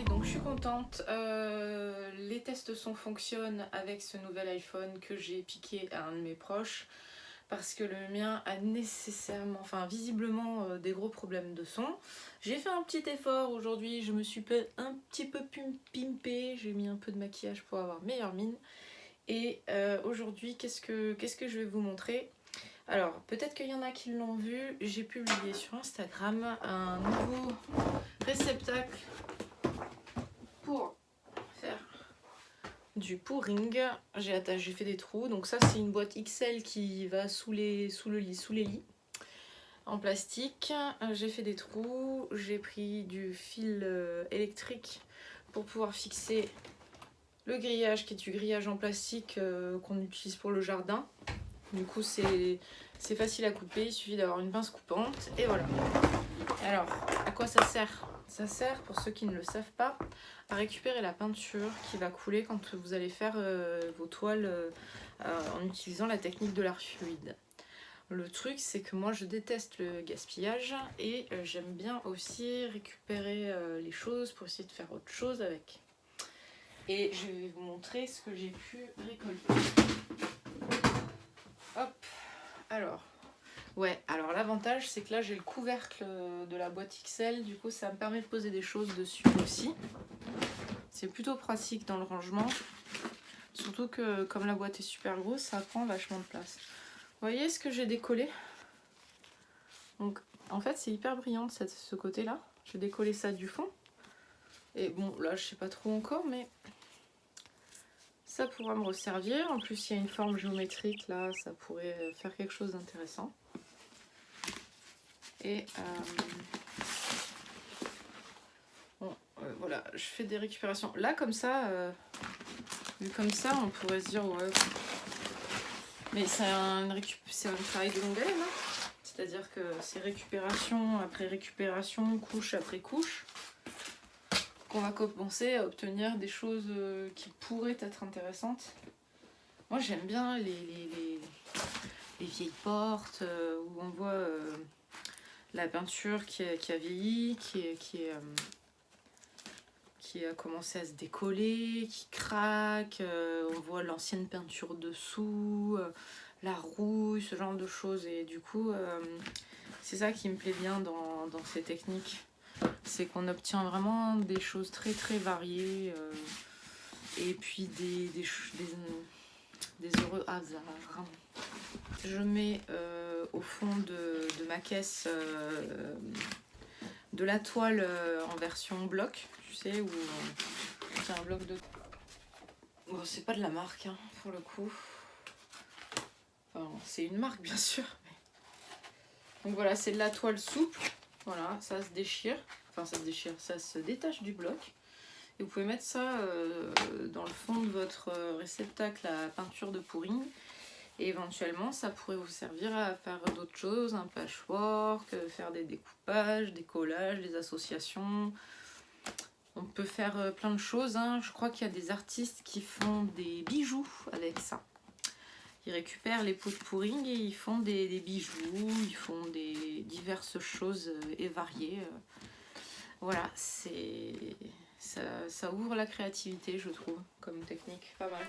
donc je suis contente. Les tests fonctionnent avec ce nouvel iPhone que j'ai piqué à un de mes proches parce que le mien a nécessairement, enfin visiblement des gros problèmes de son. J'ai fait un petit effort aujourd'hui, je me suis un petit peu pimpée, j'ai mis un peu de maquillage pour avoir meilleure mine. Et aujourd'hui, qu'est-ce que je vais vous montrer? Alors, peut-être qu'il y en a qui l'ont vu, j'ai publié sur Instagram un nouveau réceptacle pour faire du pouring. J'ai fait des trous, donc ça c'est une boîte XL qui va sous les lits en plastique. J'ai fait des trous, j'ai pris du fil électrique pour pouvoir fixer le grillage qui est du grillage en plastique qu'on utilise pour le jardin. Du coup c'est facile à couper, il suffit d'avoir une pince coupante et voilà. Alors à quoi ça sert? Ça sert, pour ceux qui ne le savent pas, à récupérer la peinture qui va couler quand vous allez faire vos toiles en utilisant la technique de l'art fluide. Le truc, c'est que moi je déteste le gaspillage et j'aime bien aussi récupérer les choses pour essayer de faire autre chose avec. Et je vais vous montrer ce que j'ai pu récolter. Hop, alors l'avantage c'est que là j'ai le couvercle de la boîte XL, du coup ça me permet de poser des choses dessus aussi. C'est plutôt pratique dans le rangement, surtout que comme la boîte est super grosse, ça prend vachement de place. Vous voyez ce que j'ai décollé? Donc en fait c'est hyper brillant de ce côté là. J'ai décollé ça du fond. Et bon là je sais pas trop encore, mais ça pourra me resservir. En plus il y a une forme géométrique là, ça pourrait faire quelque chose d'intéressant. Et bon, voilà, je fais des récupérations. Là comme ça, vu comme ça, on pourrait se dire ouais. Mais c'est un travail de longue haleine, hein. C'est-à-dire que c'est récupération après récupération, couche après couche, qu'on va commencer à obtenir des choses qui pourraient être intéressantes. Moi j'aime bien les vieilles portes où on voit la peinture qui a vieilli, qui a commencé à se décoller, qui craque, on voit l'ancienne peinture dessous, la rouille, ce genre de choses. Et du coup, c'est ça qui me plaît bien dans ces techniques. C'est qu'on obtient vraiment des choses très très variées et puis des heureux hasards. Je mets au fond de ma caisse de la toile en version bloc, tu sais, où c'est un bloc de... Bon, c'est pas de la marque, hein, pour le coup. Enfin, c'est une marque, bien sûr. Mais... Donc voilà, c'est de la toile souple. Voilà, ça se déchire. Enfin, ça se déchire, ça se détache du bloc. Et vous pouvez mettre ça dans le fond de votre réceptacle à peinture de pouring. Et éventuellement, ça pourrait vous servir à faire d'autres choses, un patchwork, faire des découpages, des collages, des associations. On peut faire plein de choses, hein. Je crois qu'il y a des artistes qui font des bijoux avec ça. Ils récupèrent les pots de pouring et ils font des bijoux, ils font des diverses choses et variées. Voilà, ça ouvre la créativité, je trouve, comme technique, pas mal.